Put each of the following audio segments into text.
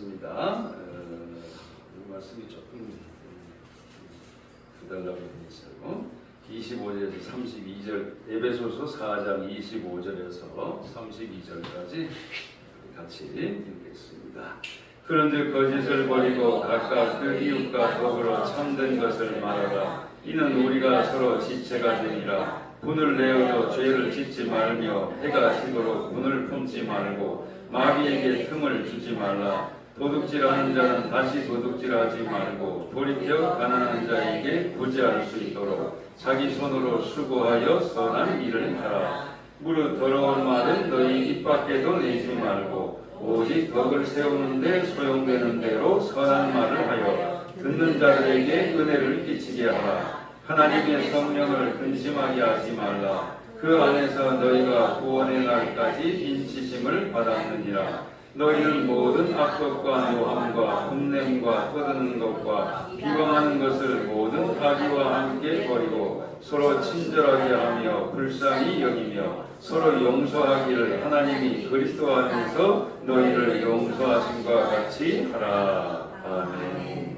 하겠습니다. 이 말씀이 조금 기다려고 했어요. 25절에서 32절, 에베소서 4장 25절에서 32절까지 같이 읽겠습니다. 그런즉 거짓을 버리고 각각 그 이웃과 더불어 참된 것을 말하라. 이는 우리가 서로 지체가 되니라. 분을 내어도 죄를 짓지 말며 해가 지도록 분을 품지 말고 마귀에게 틈을 주지 말라. 도둑질하는 자는 다시 도둑질하지 말고 돌이켜 가난한 자에게 구제할 수 있도록 자기 손으로 수고하여 선한 일을 하라. 무릇 더러운 말은 너희 입 밖에도 내지 말고 오직 덕을 세우는데 소용되는 대로 선한 말을 하여 듣는 자들에게 은혜를 끼치게 하라. 하나님의 성령을 근심하게 하지 말라. 그 안에서 너희가 구원의 날까지 인치심을 받았느니라. 너희는 모든 악법과 노함과 흠냄과 떠드는 것과 비방하는 것을 모든 악의와 함께 버리고 서로 친절하게 하며 불쌍히 여기며 서로 용서하기를 하나님이 그리스도 안에서 너희를 용서하심과 같이 하라. 아멘.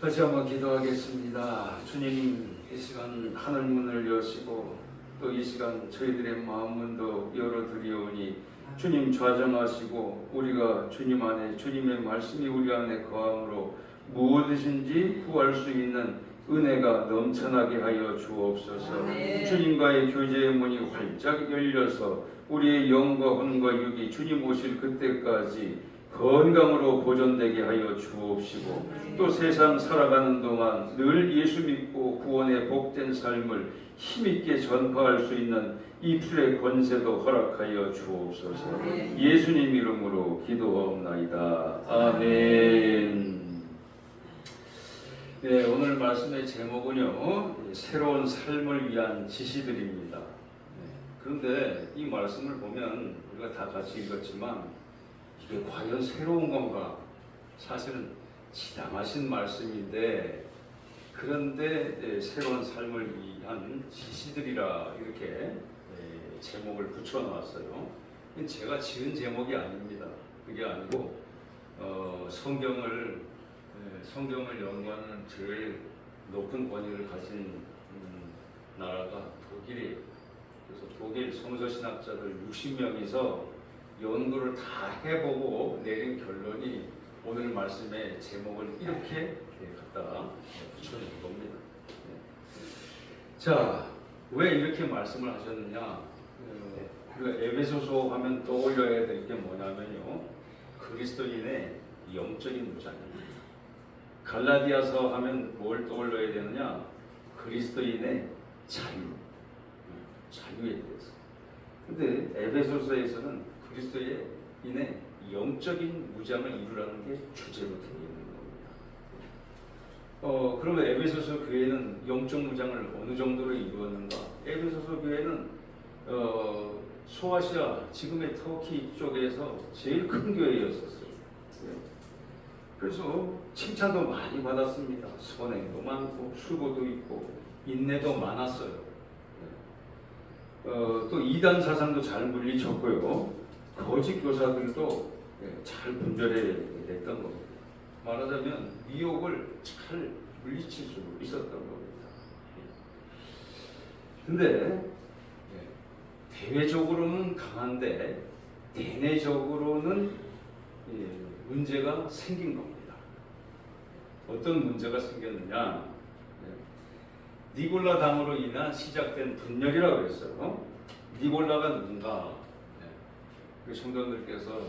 다시 한번 기도하겠습니다. 주님, 이 시간 하늘 문을 여시고 또 이 시간 저희들의 마음 문도 열어드리오니 주님 좌정하시고 우리가 주님 안에 주님의 말씀이 우리 안에 거함으로 무엇이든지 구할 수 있는 은혜가 넘쳐나게 하여 주옵소서. 주님과의 교제의 문이 활짝 열려서 우리의 영과魂과 육이 주님 오실 그때까지 건강으로 보존되게 하여 주옵시고 또 세상 살아가는 동안 늘 예수 믿고 구원의 복된 삶을 힘있게 전파할 수 있는 입술의 권세도 허락하여 주옵소서. 예수님 이름으로 기도하옵나이다. 아멘. 네, 오늘 말씀의 제목은요, 새로운 삶을 위한 지시들입니다. 그런데 이 말씀을 보면 우리가 다 같이 읽었지만 이게 과연 새로운 건가? 사실은 지당하신 말씀인데 그런데 새로운 삶을 위한 지시들이라 이렇게 제목을 붙여놨어요. 제가 지은 제목이 아닙니다. 그게 아니고 성경을 연구하는 제일 높은 권위를 가진 나라가 독일이에요. 그래서 독일 성서신학자들 60명이서 연구를 다 해보고 내린 결론이 오늘 말씀의 제목을 이렇게 갖다 붙여놓은 겁니다. 자, 왜 이렇게 말씀을 하셨느냐? 에베소서 하면 떠올려야 될 게 뭐냐면요, 그리스도인의 영적인 무장입니다. 갈라디아서 하면 뭘 떠올려야 되느냐? 그리스도인의 자유에 대해서. 근데 에베소서에서는 그리스도인의 영적인 무장을 이루라는 게 주제로 되어 있는 겁니다. 그러면 에베소서 교회는 영적 무장을 어느 정도로 이루었는가? 에베소서 교회는 소아시아, 지금의 터키 쪽에서 제일 큰 교회였었어요. 그래서 칭찬도 많이 받았습니다. 선행도 많고 수고도 있고 인내도 많았어요. 또 이단 사상도 잘 물리쳤고요. 거짓 교사들도 잘 분별해 냈던 겁니다. 말하자면 미혹을 잘 물리칠 수 있었던 겁니다. 근데 대외적으로는 강한데 내내적으로는 문제가 생긴 겁니다. 어떤 문제가 생겼느냐? 니골라 당으로 인한 시작된 분열이라고 그랬어요. 니골라가 누군가? 그 성도들께서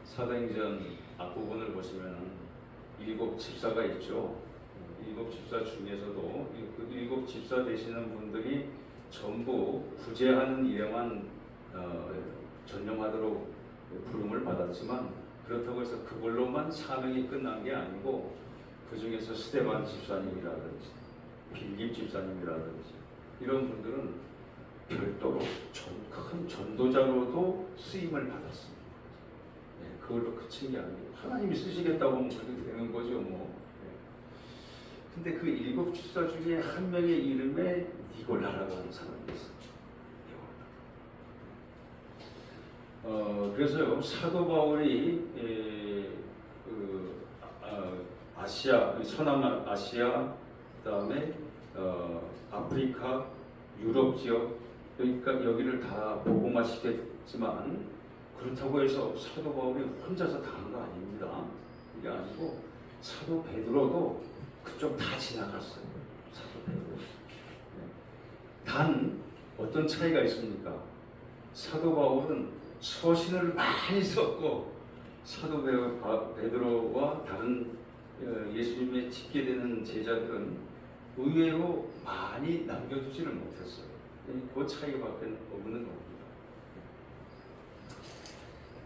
사도행전 앞부분을 보시면 7 집사가 있죠. 7 집사 중에서도 그 7 집사 되시는 분들이 전부 구제하는 일에만 전념하도록 부름을 받았지만 그렇다고 해서 그걸로만 사명이 끝난 게 아니고 그 중에서 스데반 집사님이라든지 빌립 집사님이라든지 이런 분들은 별도로 큰 전도자로도 쓰임을 받았습니다. 그걸로 그친 게 아니고 하나님이 쓰시겠다고 하면 그렇게 되는 거죠, 뭐. 근데 그 7 집사 중에 한 명의 이름에 니골라라고 하는 사람이 있어요. 그래서요, 사도 바울이 아시아, 서남아시아, 그다음에 아프리카, 유럽 지역, 그러니까 여기를 다 복음화시켰지만 그렇다고 해서 사도 바울이 혼자서 다 한 거 아닙니다. 이게 아니고 사도 베드로도 그쪽 다 지나갔어요. 사도 베드로. 단 어떤 차이가 있습니까? 사도 바울은 서신을 많이 썼고 사도 베드로와 다른 예수님의 짓게 되는 제자들은 의외로 많이 남겨두지를 못했어요. 그 차이밖에 없는 겁니다.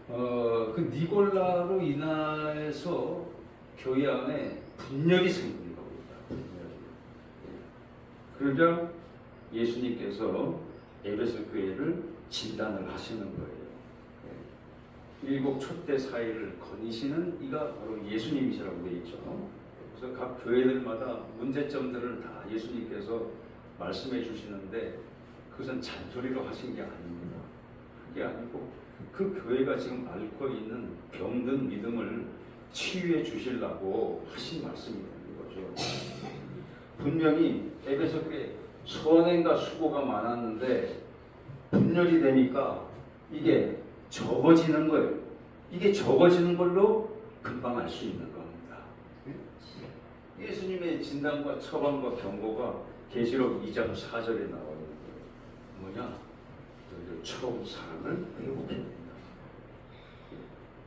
그 니골라로 인해서 교회 안에 분열이 생긴 겁니다. 그러자 예수님께서 에베소 교회를 진단을 하시는 거예요. 일곱 촛대 사이를 거니시는 이가 바로 예수님이시라고 되어 있죠. 그래서 각 교회들마다 문제점들을 다 예수님께서 말씀해 주시는데 그것은 잔소리로 하신 게 아닙니다. 그게 아니고 그 교회가 지금 앓고 있는 병든 믿음을 치유해 주시려고 하신 말씀이 되는 거죠. 분명히 에베소 교회 선행과 수고가 많았는데 분열이 되니까 이게 적어지는 거예요. 이게 적어지는 걸로 금방 알 수 있는 겁니다. 예수님의 진단과 처방과 경고가 계시록 2장 4절에 나와 있는 거예요. 뭐냐? 처음 사랑을 회복해야 된다.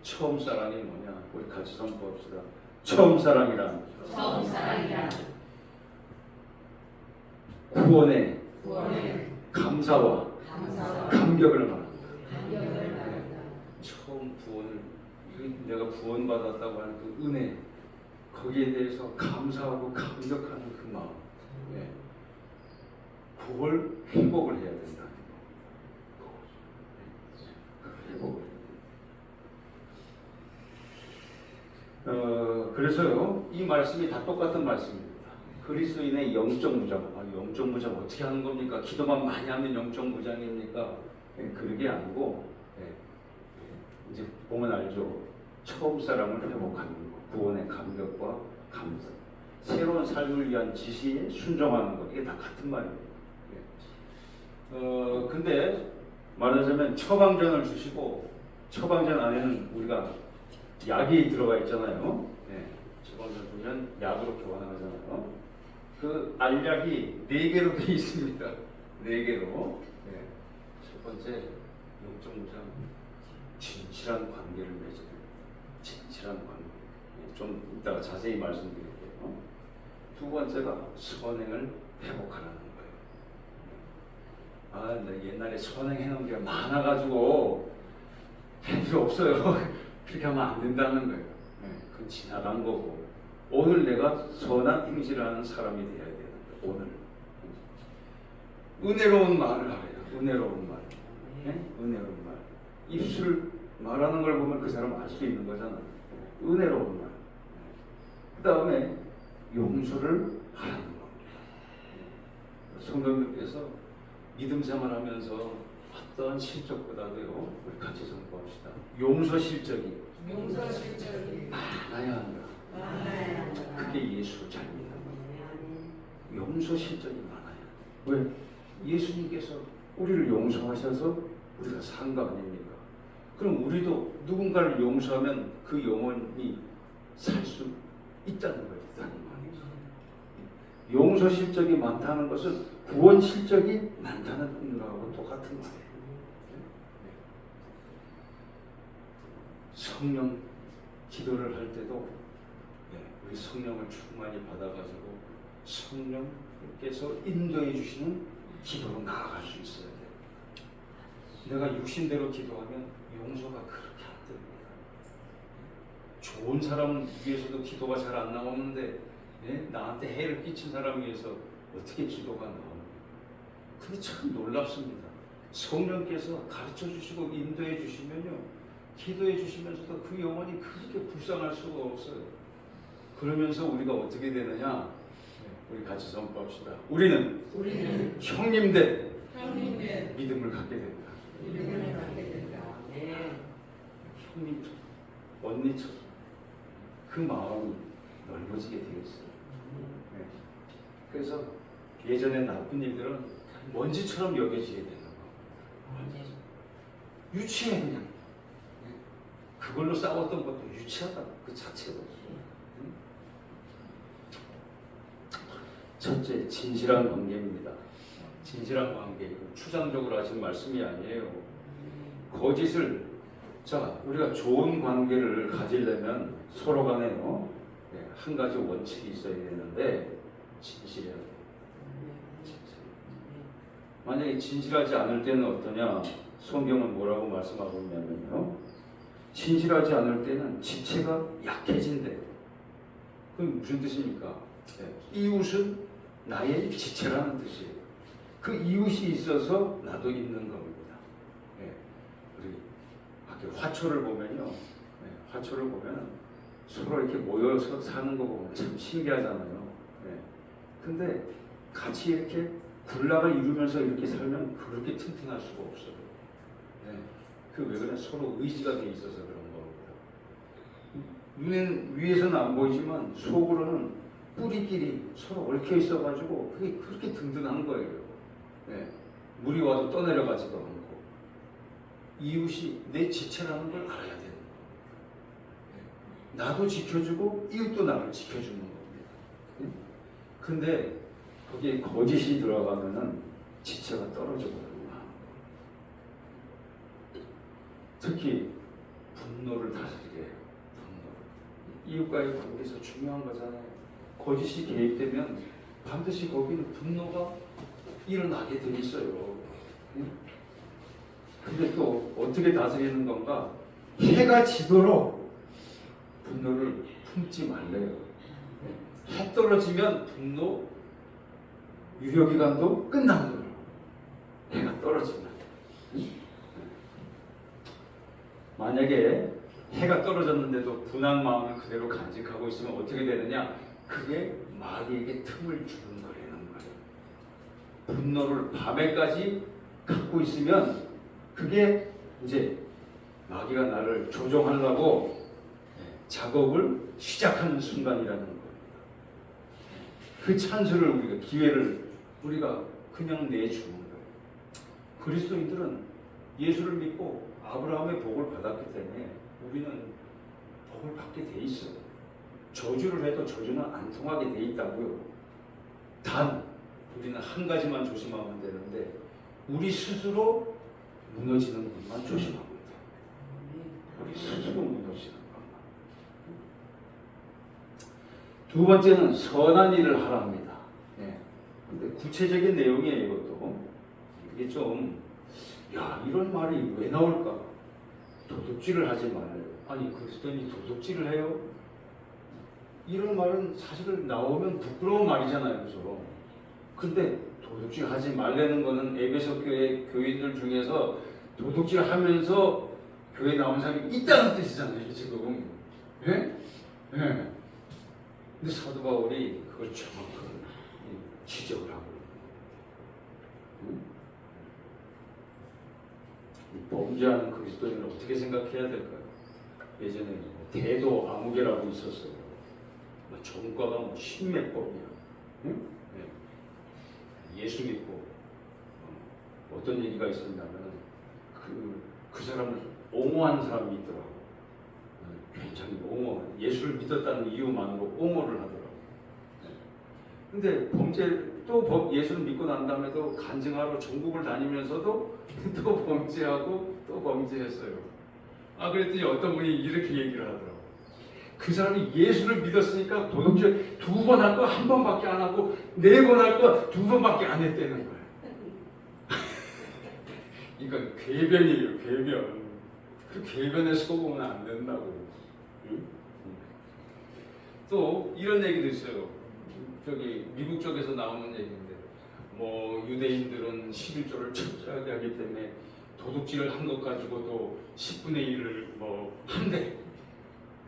처음 사랑이 뭐냐? 우리 같이 선포합시다. 처음 사랑이란 구원의 감사와 감격을 말합니다. 처음 구원을 내가 구원받았다고 하는 그 은혜 거기에 대해서 감사하고 감격하는 그 마음, 그걸 회복을 해야 된다. 회복을. 그래서요 이 말씀이 다 똑같은 말씀입니다. 그리스도인의 영적 무장. 영적 무장 어떻게 하는 겁니까? 기도만 많이 하면 영적 무장입니까? 그게 아니고 이제 보면 알죠. 처음 사랑을 회복하는 것, 구원의 감격과 감사, 새로운 삶을 위한 지시에 순종하는 것, 이게 다 같은 말이에요. 근데 말하자면 처방전을 주시고 처방전 안에는 우리가 약이 들어가 있잖아요. 처방전 주면 약으로 교환하잖아요. 그 알약이 4개로 되어 있습니다. 4개로. 첫 번째 영적 무장, 진실한 관계를 맺어야 돼요. 진실한 관계. 좀 이따가 자세히 말씀드릴게요. 두 번째가 선행을 회복하라는 거예요. 나 옛날에 선행해 놓은 게 많아가지고 할 필요 없어요. 그렇게 하면 안 된다는 거예요. 그건 지나간 거고 오늘 내가 선한 행실을 하는 사람이 되어야 되는 거예요. 오늘 은혜로운 말을 하래요. 은혜로운 말. 은혜로운 말. 입술 말하는 걸 보면 그 사람 알 수 있는 거잖아요. 은혜로운 말. 그 다음에 용서를 하라는 겁니다. 성도님께서 믿음 생활하면서 어떤 실적보다도요, 우리 같이 선포합시다. 용서 실적이 많아야 한다. 그게 예수 잘입니다. 용서 실적이 많아요. 왜? 예수님께서 우리를 용서하셔서 우리가 산 거 아닙니까? 그럼 우리도 누군가를 용서하면 그 영혼이 살 수 있다는 거예요. 용서 실적이 많다는 것은 구원 실적이 많다는 거하고 똑같은 말이에요. 성령 기도를 할 때도 우리 성령을 충만히 받아가지고 성령께서 인도해 주시는 기도로 나아갈 수 있어야 돼요. 내가 육신대로 기도하면 용서가 그렇게 안 됩니다. 좋은 사람 위해서도 기도가 잘 안 나오는데 나한테 해를 끼친 사람 위해서 어떻게 기도가 나옵니까? 근데 참 놀랍습니다. 성령께서 가르쳐 주시고 인도해 주시면요, 기도해 주시면서도 그 영혼이 그렇게 불쌍할 수가 없어요. 그러면서 우리가 어떻게 되느냐? 우리 같이 선포합시다. 우리는 형님들 믿음을 갖게 된다. 형님처럼, 언니처럼 그 마음이 넓어지게 되어 있어요. 네. 그래서 예전에 나쁜 일들은 먼지처럼 여겨지게 되는 거예요. 유치해 그냥. 네. 그걸로 싸웠던 것도 유치하다. 그 자체도. 첫째, 진실한 관계입니다. 진실한 관계. 추상적으로 하신 말씀이 아니에요. 거짓을, 자, 우리가 좋은 관계를 가지려면 서로 간에 한 가지 원칙이 있어야 되는데 진실해야 돼요. 만약에 진실하지 않을 때는 어떠냐? 성경은 뭐라고 말씀하고 있냐면요. 진실하지 않을 때는 지체가 약해진대요. 그게 무슨 뜻입니까? 이웃은 나의 지체라는 뜻이에요. 그 이웃이 있어서 나도 있는 겁니다. 우리 화초를 보면요. 화초를 보면 서로 이렇게 모여서 사는 거 보면 참 신기하잖아요. 근데 같이 이렇게 군락을 이루면서 이렇게 살면 그렇게 튼튼할 수가 없어요. 그 왜 그래? 서로 의지가 돼 있어서 그런 겁니다. 눈에는 위에서는 안 보이지만 속으로는 뿌리끼리 서로 얽혀 있어가지고 그게 그렇게 든든한 거예요. 물이 와도 떠내려가지도 않고 이웃이 내 지체라는 걸 알아야 되는 거예요. 나도 지켜주고 이웃도 나를 지켜주는 겁니다. 근데 거기에 거짓이 들어가면은 지체가 떨어져 버립니다. 특히 분노를 다스리게 해요. 이웃과의 관계에서 중요한 거잖아요. 거짓이 개입되면 반드시 거기는 분노가 일어나게 돼 있어요. 근데 또 어떻게 다스리는 건가? 해가 지도록 분노를 품지 말래요. 해 떨어지면 분노 유효기간도 끝나는 거예요. 해가 떨어지면. 만약에 해가 떨어졌는데도 분한 마음을 그대로 간직하고 있으면 어떻게 되느냐? 그게 마귀에게 틈을 주는 거라는 거예요. 분노를 밤에까지 갖고 있으면 그게 이제 마귀가 나를 조종하려고 작업을 시작하는 순간이라는 겁니다. 그 찬스를 우리가 기회를 우리가 그냥 내주는 거예요. 그리스도인들은 예수를 믿고 아브라함의 복을 받았기 때문에 우리는 복을 받게 돼 있어요. 저주를 해도 저주는 안 통하게 돼 있다고요. 단 우리는 한 가지만 조심하면 되는데 우리 스스로 무너지는 것만 조심하면 돼요. 우리 스스로 무너지는 것만. 두 번째는 선한 일을 하랍니다. 근데 구체적인 내용이에요. 이것도 이게 좀 이런 말이 왜 나올까? 도둑질을 하지 말래요. 아니 그리스도인이 도둑질을 해요? 이런 말은 사실은 나오면 부끄러운 말이잖아요. 그죠? 근데 도둑질 하지 말라는 거는 에베소 교회 교인들 중에서 도둑질 하면서 교회 나온 사람이 있다는 뜻이잖아요. 지금. 예? 근데 사도 바울이 그걸 정확하게 지적을 하고 범죄하는 그리스도인을 어떻게 생각해야 될까요? 예전에 대도 아무개라고 있었어요. 전과가 십몇 법이야. 예수 믿고 어떤 얘기가 있었냐면 그 사람을 옹호하는 사람이 있더라고. 굉장히 예수를 믿었다는 이유만으로 옹호를 하더라고. 근데 예수를 믿고 난 다음에도 간증하러 전국을 다니면서도 또 범죄하고 또 범죄했어요. 그랬더니 어떤 분이 이렇게 얘기를 하더라고. 그 사람이 예수를 믿었으니까 도둑질 2번 할 거 1번밖에 안 하고 4번 할 거 2번밖에 안 했다는 거예요. 이건 궤변이에요, 궤변. 그 궤변에 속으면 안 된다고. 또 이런 얘기도 있어요. 저기 미국 쪽에서 나오는 얘기인데 유대인들은 11조를 철저하게 하기 때문에 도둑질을 한 것 가지고도 10분의 1을 한대.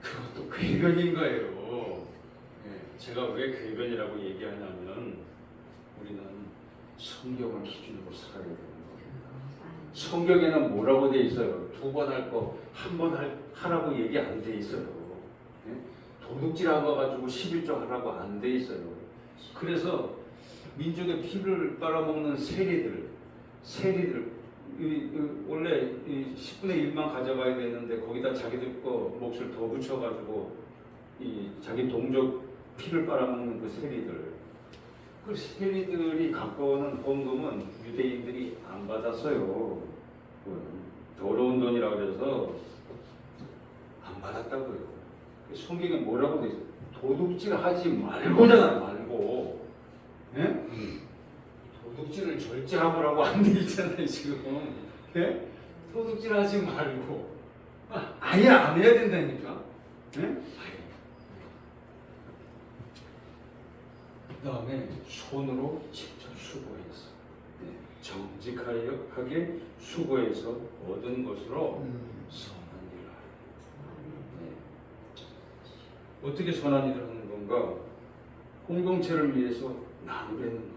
그것도 궤변인 거예요. 제가 왜 궤변이라고 얘기하냐면 우리는 성경을 기준으로 살아야 되는 겁니다. 성경에는 뭐라고 돼 있어요? 2번 할 거 1번 하라고 얘기 안 돼 있어요. 도둑질하고 가지고 11조 하라고 안 돼 있어요. 그래서 민족의 피를 빨아먹는 세리들 원래 10분의 1만 가져가야 되는데 거기다 자기들 거 몫을 더 붙여가지고 자기 동족 피를 빨아먹는 그 세리들, 그 세리들이 갖고 오는 헌금은 유대인들이 안 받았어요. 더러운 돈이라고 해서 안 받았다고요. 성경에 뭐라고 돼 있어요? 도둑질 하지 말고잖아요. 말고. 예? 도둑질을 절제하고라고 안 돼 있잖아요 지금. 예? 도둑질 하지 말고 아예 안 해야 된다니까. 예? 그 다음에 손으로 직접 수고해서 정직하게 수고해서 얻은 것으로 선한 일을 하라. 어떻게 선한 일을 하는 건가? 공동체를 위해서 나누려는 거예요.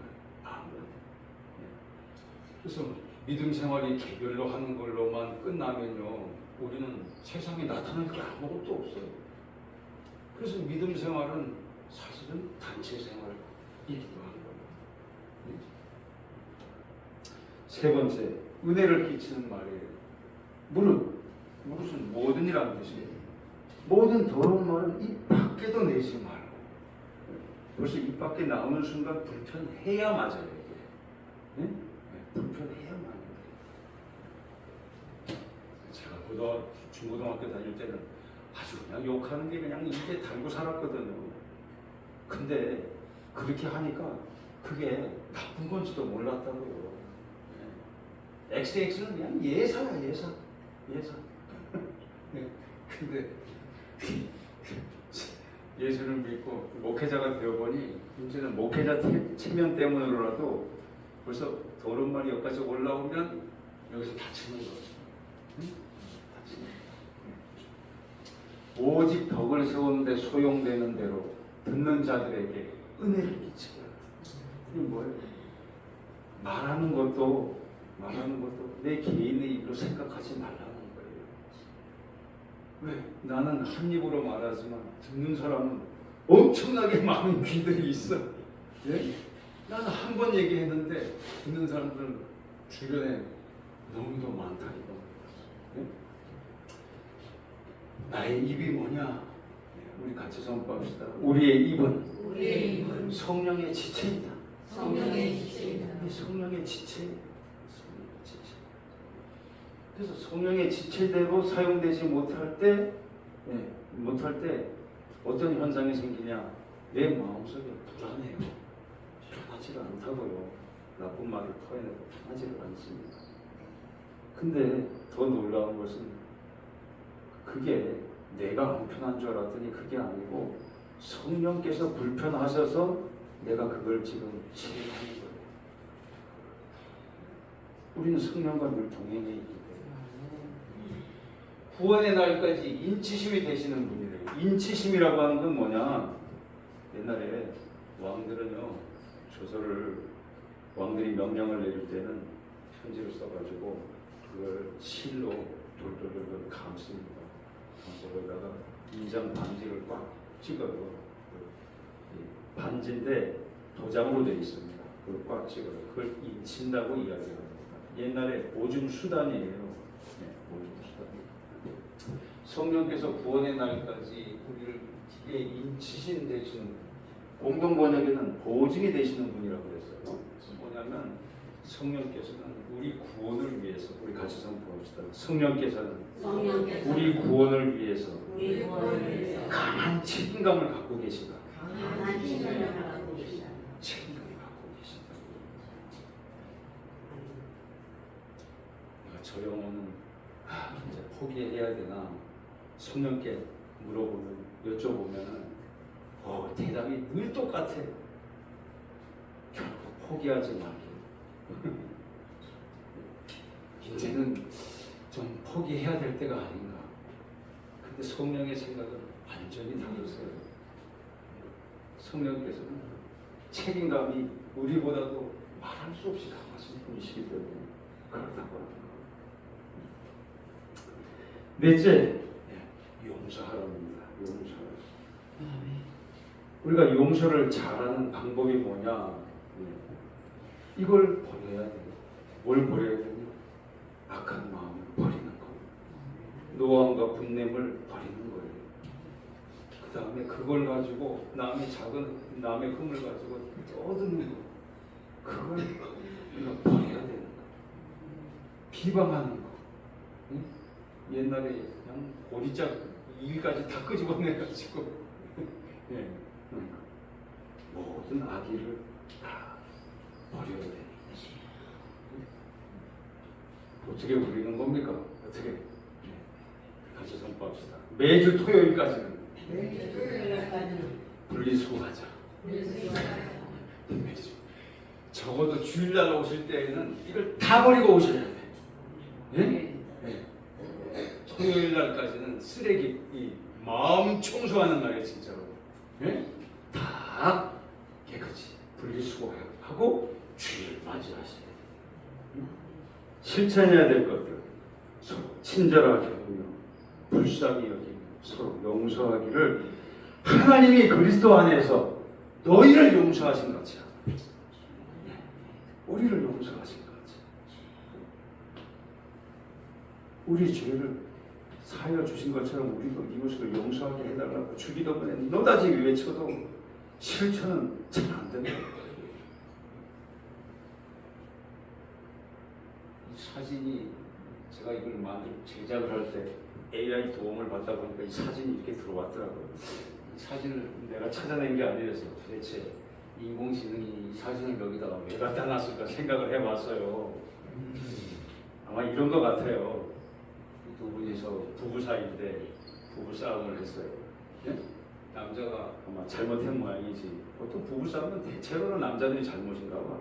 그래서 믿음 생활이 개별로 하는 걸로만 끝나면요, 우리는 세상에 나타날 게 아무것도 없어요. 그래서 믿음 생활은 사실은 단체 생활이기도 하는 거예요. 세 번째, 은혜를 끼치는 말이에요. 무릇은 모든 이라는 뜻이에요. 모든 더러운 말은 입 밖에도 내지 말고. 벌써 입 밖에 나오는 순간 불편해야 맞아요. 이게. 네? 불편해야 맞아요. 제가 중고등학교 다닐 때는 아주 그냥 욕하는 게 그냥 입에 달고 살았거든요. 근데 그렇게 하니까 그게 나쁜 건지도 몰랐다고요. XX는 그냥 예사야, 예사. 근데 예수를 믿고 목회자가 되어보니 이제는 목회자 체면 때문으로라도 벌써 더러운 말이 여기까지 올라오면 여기서 다치는 거예요. 오직 덕을 세우는데 소용되는 대로 듣는 자들에게 은혜를 끼치라. 이게 뭐예요? 말하는 것도 내 개인의 입으로 생각하지 말라는 거예요. 왜? 나는 한 입으로 말하지만 듣는 사람은 엄청나게 많은 귀들이 있어. 예? 나는 한 번 얘기했는데 듣는 사람들은 주변에 너무도 많다니까. 예? 나의 입이 뭐냐? 우리 같이 선포합시다. 우리의 입은 성령의 지체이다. 성령의 지체. 그래서 성령의 지체대로 사용되지 못할 때 어떤 현상이 생기냐? 내 마음속에 불안해요. 편하지가 않다고요. 나쁜 말을 토해내고 편하지가 않습니다. 근데 더 놀라운 것은 그게 내가 안 편한 줄 알았더니 그게 아니고 성령께서 불편하셔서 내가 그걸 지금 치료하는 거예요. 우리는 성령과 늘 동행해 있기 때문에 구원의 날까지 인치심이 되시는 분이래요. 인치심이라고 하는 건 뭐냐? 옛날에 왕들이 명령을 내릴 때는 편지를 써가지고 그걸 실로 돌돌돌 감습니다. 거기다가 인장 반지를 꽉 찍어요. 반지인데 도장으로 되어 있습니다. 그걸 꽉 찍어요. 그걸 인친다고 이야기합니다. 옛날에 보증 수단이에요. 보증 수단. 성령께서 구원의 날까지 우리를 기계 인치신 되시는 공동 번역에는 보증이 되시는 분이라고 그랬어요. 뭐냐면 성령께서는 우리 구원을 위해서 우리 같이 선포합시다. 성령께서는 우리 구원을 위해서 강한 책임감을 갖고 계시다. 책임감을 갖고 계시다. 내가 저 영혼은 이제 포기해야 되나? 성령께 여쭤보면 대답이 늘 똑같아. 결국 포기하지 말게. 이제는 좀 포기해야 될 때가 아닌가. 근데 성령의 생각은 완전히 다르세요. 성령께서는 책임감이 우리보다도 말할 수 없이 강하신 분이시기 때문에 그렇다고 합니다. 넷째, 용서하랍니다. 용서하라. 우리가 용서를 잘하는 방법이 뭐냐? 이걸 버려야 돼요. 뭘 버려야 되냐? 악한 마음을 버리는 거. 노함과 분냄을 버리는 거예요. 그 다음에 그걸 가지고 남의 흠을 가지고 떠드는 거. 그걸 우리가 버려야 되는 거. 비방하는 거. 응? 옛날에 그냥 고리짝 일까지 다 끄집어내가지고 예. 모든 악의를 다 버려야 되는 것이. 어떻게 버리는 겁니까? 어떻게? 같이 선포합시다. 매주 토요일까지는 분리수거하자. 매주. 적어도 주일날 오실 때에는 이걸 다 버리고 오셔야 돼. 예? 네. 토요일날까지는 쓰레기, 마음 청소하는 날에 진짜로. 예? 다 깨끗이 분리수거하고 주일 맞이하셔야 돼요. 실천해야 될 것들. 서로 친절하게 하며 불쌍히 여기며 서로 용서하기를 하나님이 그리스도 안에서 너희를 용서하신 것이야. 우리를 용서하신 거지. 우리 죄를 사하여 주신 것처럼 우리도 이웃을 용서하게 해달라고 주기도문에 노다지 외쳐도 실천은 잘 안 된다. 이 사진이 제가 이걸 제작을 할 때 AI 도움을 받다 보니까 이 사진이 이렇게 들어왔더라고요. 이 사진을 내가 찾아낸 게 아니라서 도대체 인공지능이 이 사진을 여기다가 왜 갖다 놨을까 생각을 해봤어요. 아마 이런 것 같아요. 두 분이서 부부 사이인데 부부 싸움을 했어요. 네? 남자가 아마 잘못한 모양이지. 보통 부부 싸움은 대체로는 남자들이 잘못인가 봐.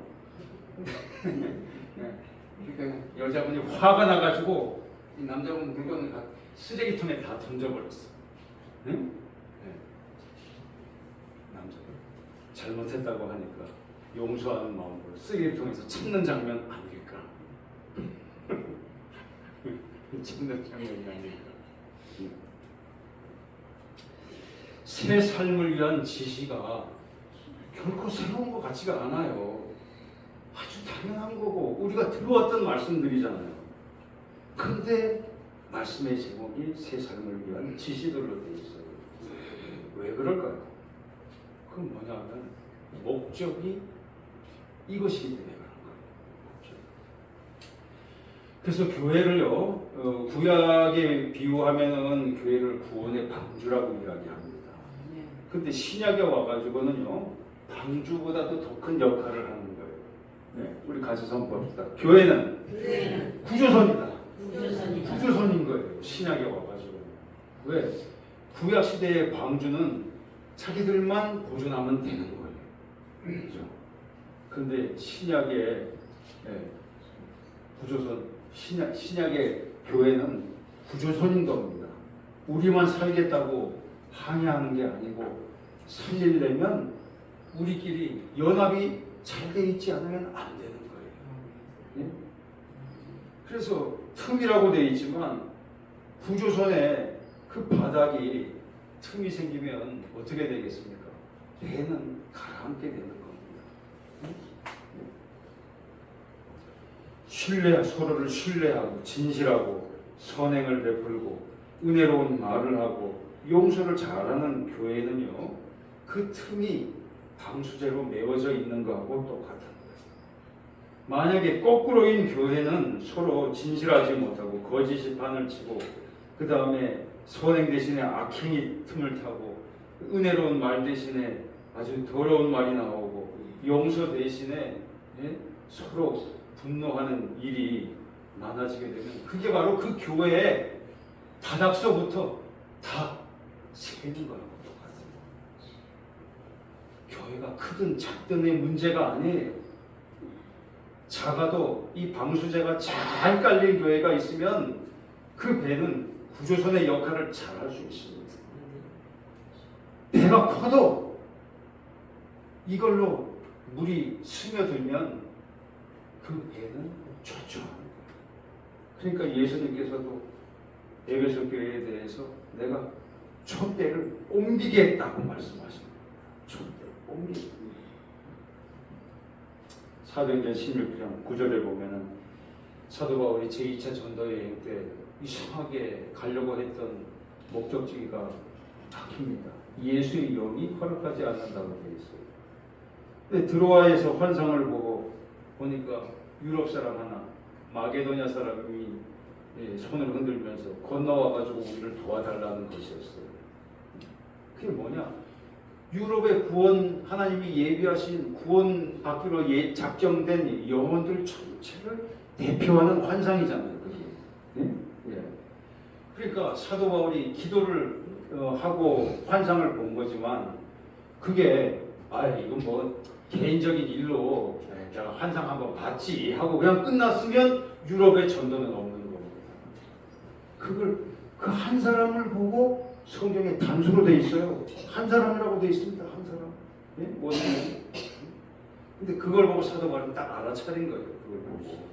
그러니까 여자분이 화가 나가지고 이 남자분 물건을 쓰레기통에 다 던져버렸어. 네? 네. 남자가 잘못했다고 하니까 용서하는 마음으로 쓰레기통에서 찾는 장면 아닐까? 찾는 장면이 아닐까? 새 삶을 위한 지시가 결코 새로운 것 같지가 않아요. 아주 당연한 거고 우리가 들어왔던 말씀들이잖아요. 근데 말씀의 제목이 새 삶을 위한 지시들로 되어 있어요. 왜 그럴까요? 그건 뭐냐면 목적이 이것이기 때문에 그런 거예요. 그래서 교회를요, 구약에 비유하면은 교회를 구원의 방주라고 이야기합니다. 근데 신약에 와가지고는요, 방주보다도 더 큰 역할을 하는 거예요. 네, 우리 같이 선포합시다. 교회는 구조선이다. 구조선인 거예요. 신약에 와가지고. 왜? 구약 시대의 방주는 자기들만 보존하면 되는 거예요. 그렇죠? 근데 신약의 구조선, 신약의 교회는 구조선인 겁니다. 우리만 살겠다고 항의하는 게 아니고 살리려면 우리끼리 연합이 잘 돼 있지 않으면 안 되는 거예요. 예? 그래서 틈이라고 돼 있지만 구조선에 그 바닥이 틈이 생기면 어떻게 되겠습니까? 배는 가라앉게 되는 겁니다. 서로를 신뢰하고 진실하고 선행을 베풀고 은혜로운 말을 하고 용서를 잘하는 교회는요, 그 틈이 방수제로 메워져 있는 거하고 똑같은 거예요. 만약에 거꾸로인 교회는 서로 진실하지 못하고 거짓이 판을 치고 그 다음에 선행 대신에 악행이 틈을 타고 은혜로운 말 대신에 아주 더러운 말이 나오고 용서 대신에 서로 분노하는 일이 많아지게 되면 그게 바로 그 교회의 바닥서부터 다 새는 거라고 똑같습니다. 교회가 크든 작든의 문제가 아니에요. 작아도 이 방수제가 잘 깔린 교회가 있으면 그 배는 구조선의 역할을 잘 할 수 있습니다. 배가 커도 이걸로 물이 스며들면 그 배는 초조한 거예요. 그러니까 예수님께서도 에베소 교회에 대해서 내가 촛대를 옮기겠다고 말씀하십니다. 절대 옮기고. 사도행전 16장 9절에 보면은 사도 바울이 제2차 전도 여행 때 이상하게 가려고 했던 목적지가 바뀝니다. 예수의 영이 허락하지 않는다고 되어 있어요. 근데 드로아에서 환상을 보니까 유럽 사람 하나, 마게도냐 사람이 손을 흔들면서 건너와가지고 우리를 도와달라는 것이었어요. 그게 뭐냐? 유럽의 구원, 하나님이 예비하신 구원 받기로 작정된 영혼들 전체를 대표하는 환상이잖아요. 그게. 예? 그러니까 사도 바울이 기도를 하고 환상을 본 거지만 그게 이건 뭐 개인적인 일로 제가 환상 한번 봤지 하고 그냥 끝났으면 유럽의 전도는 없는 겁니다. 그걸 그 한 사람을 보고 성경에 단수로 돼 있어요. 한 사람이라고 돼 있습니다. 한 사람. 예? 원인은. 근데 그걸 보고 사도 바울은 딱 알아차린 거예요. 그걸 보고.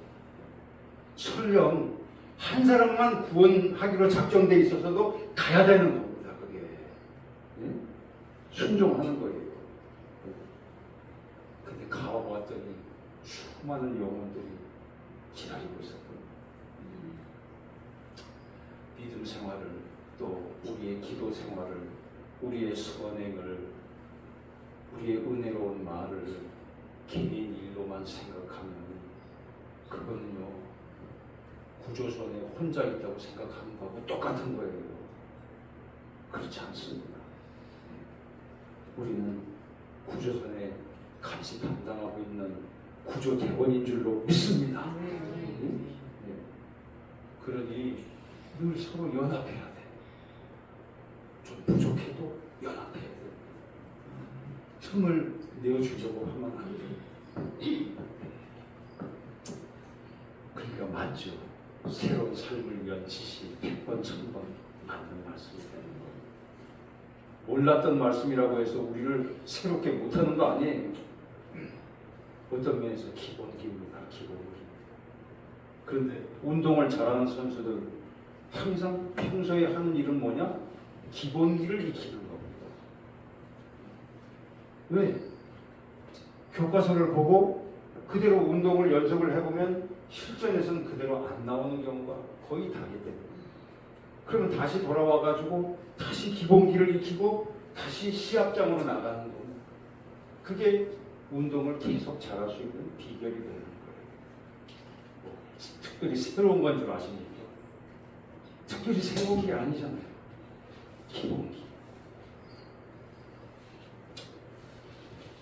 설령 한 사람만 구원하기로 작정돼 있어서도 가야 되는 겁니다. 그게. 예? 순종하는 거예요. 근데 가보았더니 수많은 영혼들이 기다리고 있었거든요. 믿음 생활을, 또 우리의 기도 생활을, 우리의 선행을, 우리의 은혜로운 말을 개인 일로만 생각하면 그거는요 구조선에 혼자 있다고 생각하는 거하고 똑같은 거예요. 그렇지 않습니다. 우리는 구조선에 같이 담당하고 있는 구조대원인 줄로 믿습니다. 그러니 늘 서로 연합해야 돼. 좀 부족해도 연합해야 돼. 틈을 내어주려고 하면 안 돼. 그러니까 맞죠. 새로운 삶을 위한 지시 100번, 1000번 맞는 말씀이 되는 거예요. 몰랐던 말씀이라고 해서 우리를 새롭게 못하는 거 아니에요. 어떤 면에서 기본기입니다. 기본기. 그런데 운동을 잘하는 선수들 항상 평소에 하는 일은 뭐냐? 기본기를 익히는 겁니다. 왜? 교과서를 보고 그대로 운동을 연습을 해보면 실전에서는 그대로 안 나오는 경우가 거의 다기 때문에 그러면 다시 돌아와가지고 다시 기본기를 익히고 다시 시합장으로 나가는 겁니다. 그게 운동을 계속 잘할 수 있는 비결이 되는 거예요. 특별히 새로운 건 줄 아십니까? 특별히 새로운 게 아니잖아요. 기본기.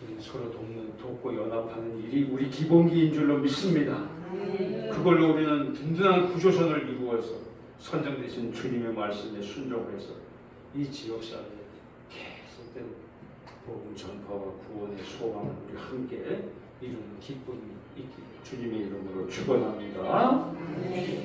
우리 서로 돕고 연합하는 일이 우리 기본기인 줄로 믿습니다. 그걸로 우리는 든든한 구조선을 이루어서 선정되신 주님의 말씀에 순종해서 이 지역사회에 계속된 복음 전파와 구원의 소망을 우리 함께 이루는 기쁨이 있기를 주님의 이름으로 축원합니다.